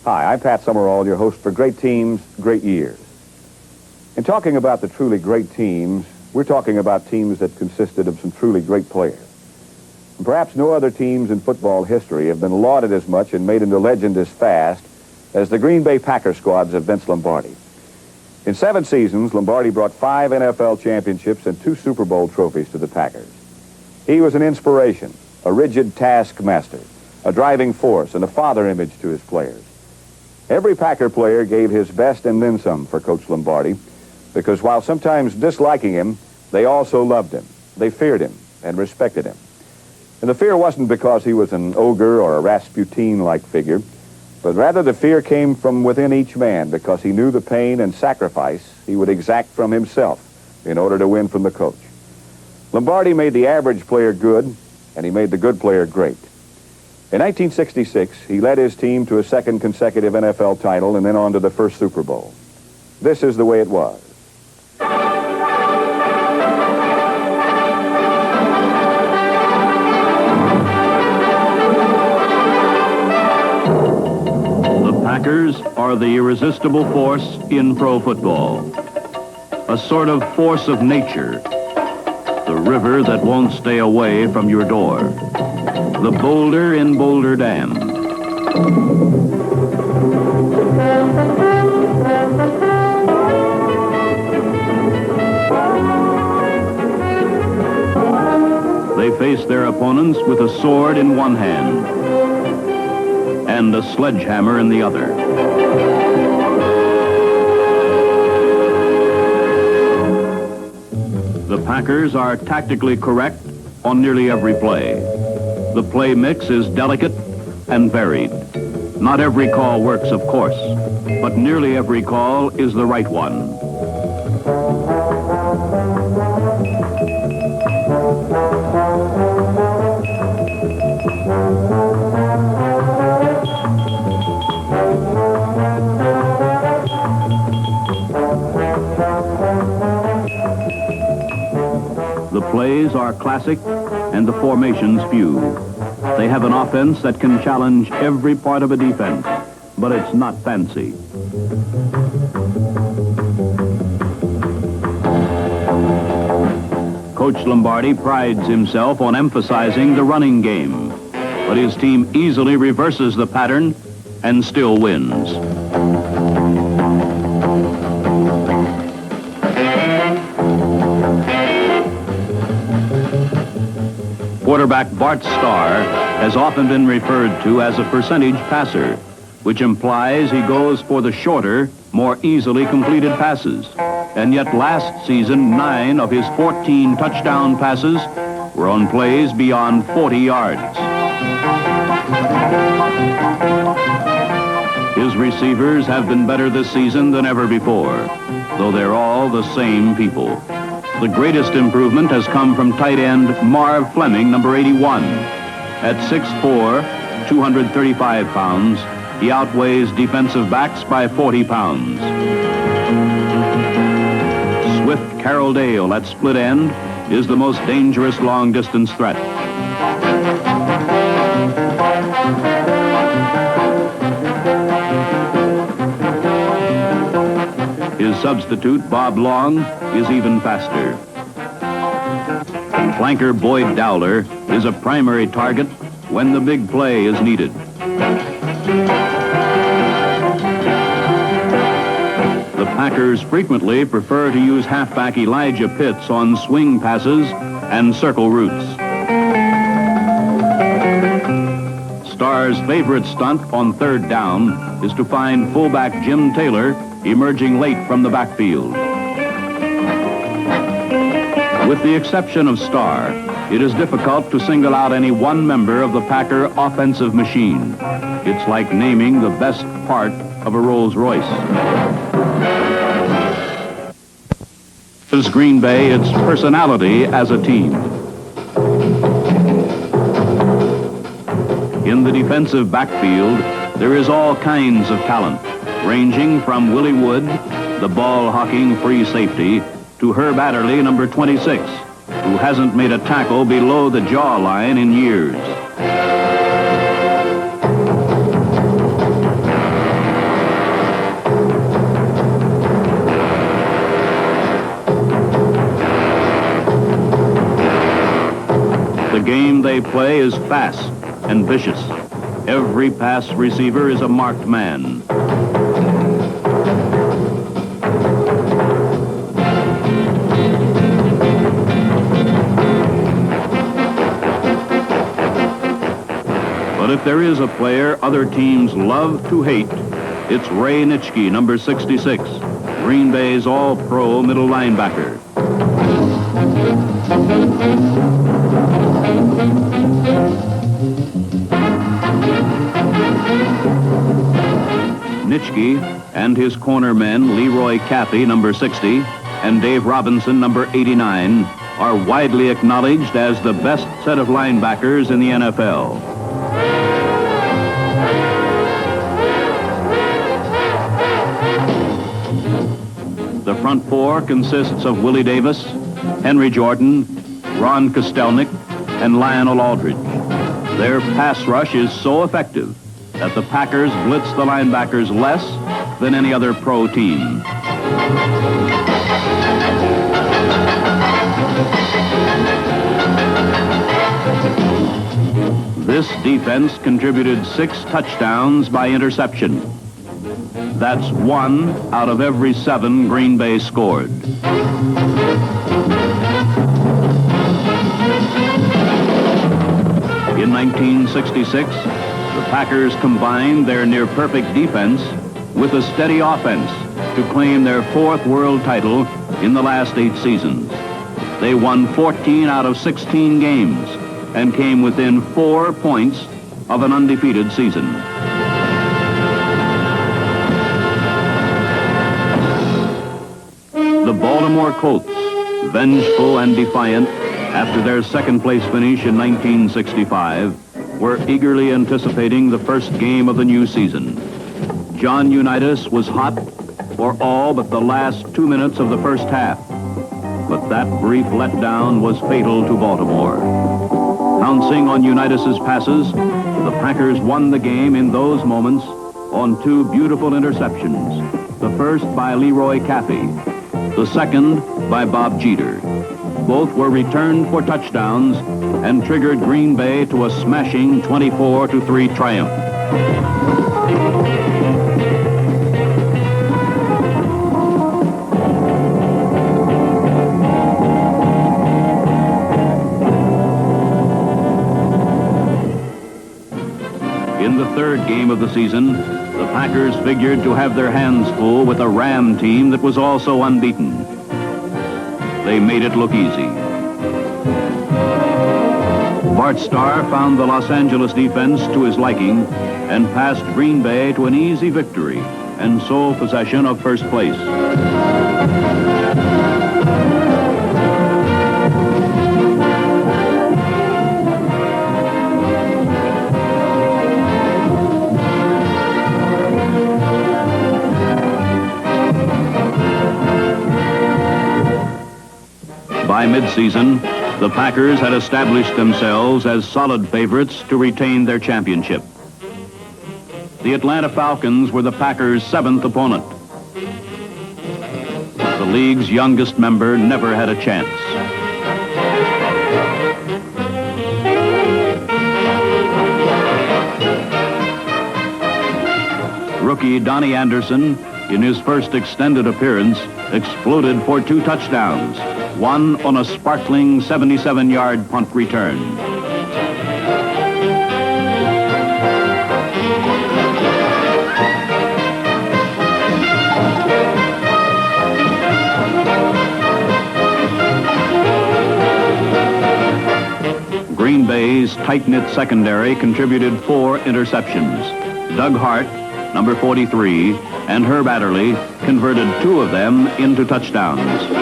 Hi, I'm Pat Summerall, your host for Great Teams, Great Years. In talking about the truly great teams, we're talking about teams that consisted of some truly great players. And perhaps no other teams in football history have been lauded as much and made into legend as fast as the Green Bay Packer squads of Vince Lombardi. In 7 seasons, Lombardi brought 5 NFL championships and 2 Super Bowl trophies to the Packers. He was an inspiration, a rigid taskmaster, a driving force, and a father image to his players. Every Packer player gave his best and then some for Coach Lombardi, because while sometimes disliking him, they also loved him. They feared him and respected him. And the fear wasn't because he was an ogre or a Rasputin-like figure, but rather the fear came from within each man because he knew the pain and sacrifice he would exact from himself in order to win from the coach. Lombardi made the average player good, and he made the good player great. In 1966, he led his team to a second consecutive NFL title and then on to the first Super Bowl. This is the way it was. The Packers are the irresistible force in pro football. A sort of force of nature. The river that won't stay away from your door. The boulder in Boulder Dam. They face their opponents with a sword in one hand and a sledgehammer in the other. The Packers are tactically correct on nearly every play. The play mix is delicate and varied. Not every call works, of course, but nearly every call is the right one. The plays are classic and the formations few. They have an offense that can challenge every part of a defense, but it's not fancy. Coach Lombardi prides himself on emphasizing the running game, but his team easily reverses the pattern and still wins. Quarterback Bart Starr has often been referred to as a percentage passer, which implies he goes for the shorter, more easily completed passes. And yet last season, 9 of his 14 touchdown passes were on plays beyond 40 yards. His receivers have been better this season than ever before, though they're all the same people. The greatest improvement has come from tight end Marv Fleming, number 81. At 6'4", 235 pounds, he outweighs defensive backs by 40 pounds. Swift Carroll Dale at split end is the most dangerous long-distance threat. His substitute, Bob Long, is even faster. Flanker Boyd Dowler is a primary target when the big play is needed. The Packers frequently prefer to use halfback Elijah Pitts on swing passes and circle routes. Starr's favorite stunt on third down is to find fullback Jim Taylor emerging late from the backfield. With the exception of Starr, it is difficult to single out any one member of the Packer offensive machine. It's like naming the best part of a Rolls Royce. Gives Green Bay its personality as a team. In the defensive backfield, there is all kinds of talent, ranging from Willie Wood, the ball-hawking free safety, to Herb Adderley, number 26, who hasn't made a tackle below the jawline in years. they play is fast and vicious. Every pass receiver is a marked man. But if there is a player other teams love to hate, it's Ray Nitschke, number 66, Green Bay's all-pro middle linebacker. Nitschke and his corner men, Leroy Caffey, number 60, and Dave Robinson, number 89, are widely acknowledged as the best set of linebackers in the NFL. The front four consists of Willie Davis, Henry Jordan, Ron Kostelnik, and Lionel Aldridge. Their pass rush is so effective that the Packers blitz the linebackers less than any other pro team. This defense contributed 6 touchdowns by interception. That's 1 out of every 7 Green Bay scored. In 1966, the Packers combined their near-perfect defense with a steady offense to claim their 4th world title in the last 8 seasons. They won 14 out of 16 games and came within 4 points of an undefeated season. The Baltimore Colts, vengeful and defiant after their second-place finish in 1965, were eagerly anticipating the first game of the new season. John Unitas was hot for all but the last 2 minutes of the first half. But that brief letdown was fatal to Baltimore. Pouncing on Unitas's passes, the Packers won the game in those moments on 2 beautiful interceptions. The first by Leroy Caffey, the second by Bob Jeter. Both were returned for touchdowns and triggered Green Bay to a smashing 24-3 triumph. In the third game of the season, the Packers figured to have their hands full with a Ram team that was also unbeaten. They made it look easy. Bart Starr found the Los Angeles defense to his liking and passed Green Bay to an easy victory and sole possession of first place. By midseason, the Packers had established themselves as solid favorites to retain their championship. The Atlanta Falcons were the Packers' 7th opponent. The league's youngest member never had a chance. Rookie Donnie Anderson, in his first extended appearance, exploded for 2 touchdowns. One on a sparkling 77-yard punt return. Green Bay's tight-knit secondary contributed 4 interceptions. Doug Hart, number 43, and Herb Adderley converted 2 of them into touchdowns.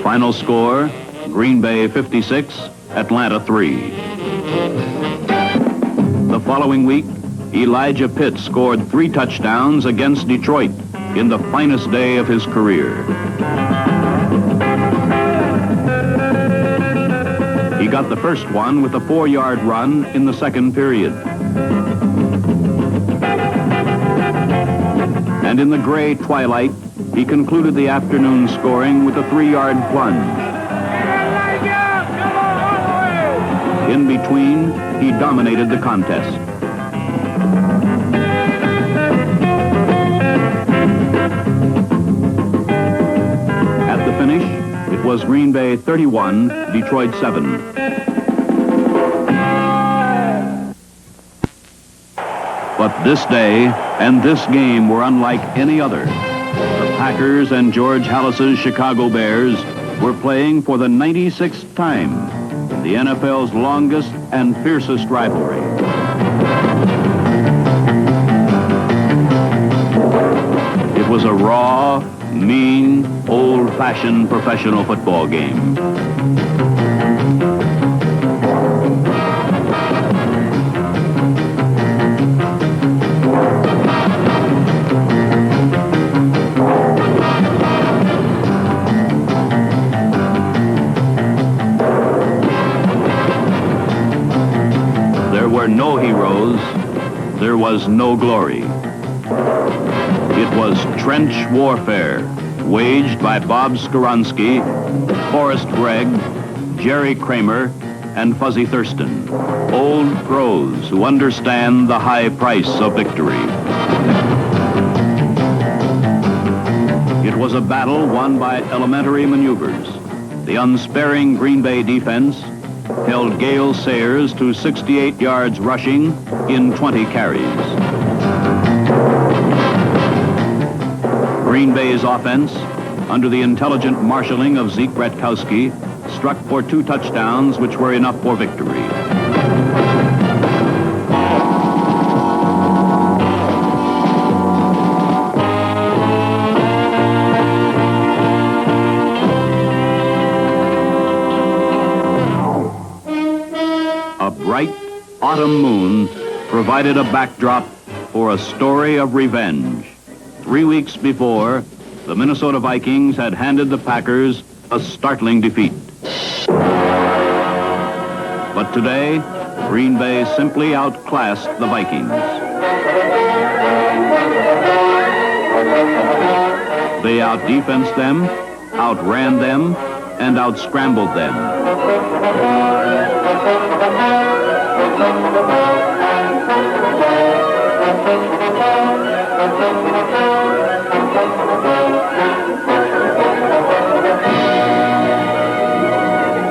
Final score, Green Bay 56, Atlanta 3. The following week, Elijah Pitts scored 3 touchdowns against Detroit in the finest day of his career. got the first one with a 4-yard run in the second period. And in the gray twilight, he concluded the afternoon scoring with a 3-yard plunge. In between, he dominated the contest. At the finish, it was Green Bay 31, Detroit 7. But this day and this game were unlike any other. The Packers and George Halas's Chicago Bears were playing for the 96th time in the NFL's longest and fiercest rivalry. It was a raw, mean, old-fashioned professional football game. There were no heroes. There was no glory. It was trench warfare waged by Bob Skoronski, Forrest Gregg, Jerry Kramer, and Fuzzy Thurston, old pros who understand the high price of victory. It was a battle won by elementary maneuvers. The unsparing Green Bay defense held Gale Sayers to 68 yards rushing in 20 carries. Green Bay's offense, under the intelligent marshaling of Zeke Bratkowski, struck for 2 touchdowns, which were enough for victory. A bright autumn moon provided a backdrop for a story of revenge. 3 weeks before, the Minnesota Vikings had handed the Packers a startling defeat. But today, Green Bay simply outclassed the Vikings. They out-defensed them, outran them, and out-scrambled them.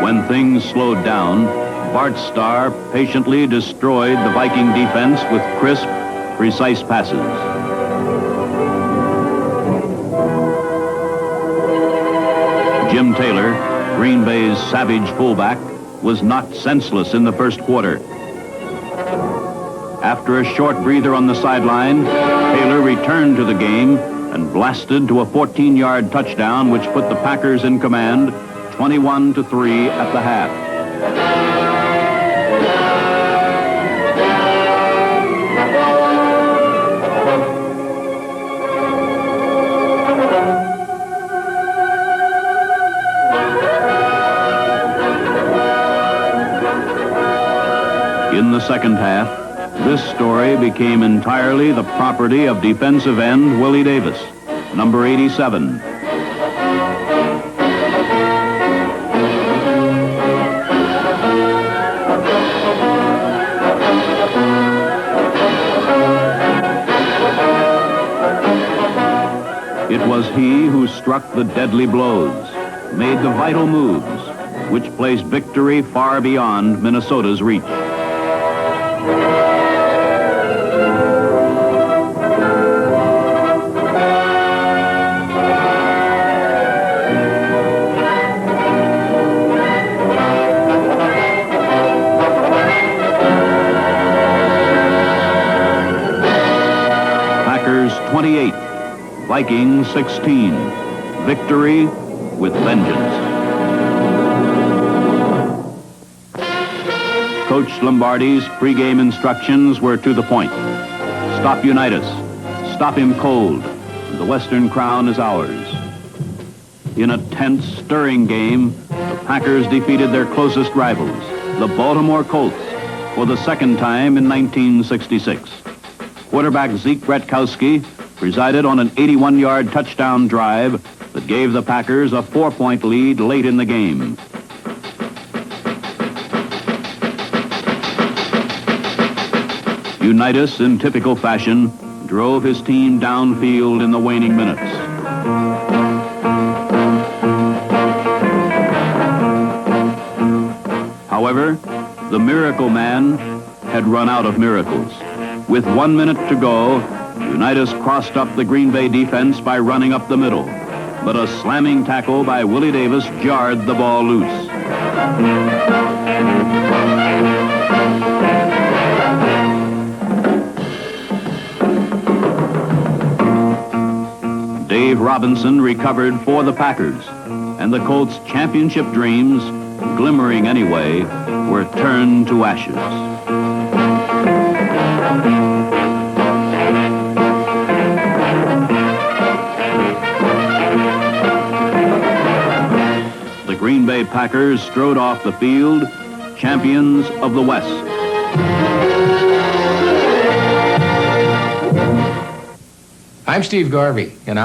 When things slowed down, Bart Starr patiently destroyed the Viking defense with crisp, precise passes. Jim Taylor, Green Bay's savage fullback, was knocked senseless in the first quarter. After a short breather on the sideline, Taylor returned to the game and blasted to a 14-yard touchdown, which put the Packers in command 21-3 at the half. In the second half, this story became entirely the property of defensive end Willie Davis, number 87. It was he who struck the deadly blows, made the vital moves, which placed victory far beyond Minnesota's reach. Packers 28, Vikings 16. Victory with vengeance. Coach Lombardi's pregame instructions were to the point. Stop Unitas. Stop him cold. The Western Crown is ours. In a tense, stirring game, the Packers defeated their closest rivals, the Baltimore Colts, for the second time in 1966. Quarterback Zeke Bretkowski presided on an 81-yard touchdown drive that gave the Packers a 4-point lead late in the game. Unitas, in typical fashion, drove his team downfield in the waning minutes. However, the Miracle Man had run out of miracles. With 1 minute to go, Unitas crossed up the Green Bay defense by running up the middle, but a slamming tackle by Willie Davis jarred the ball loose. Dave Robinson recovered for the Packers, and the Colts' championship dreams, glimmering anyway, were turned to ashes. The Green Bay Packers strode off the field, champions of the West. I'm Steve Garvey, and I'm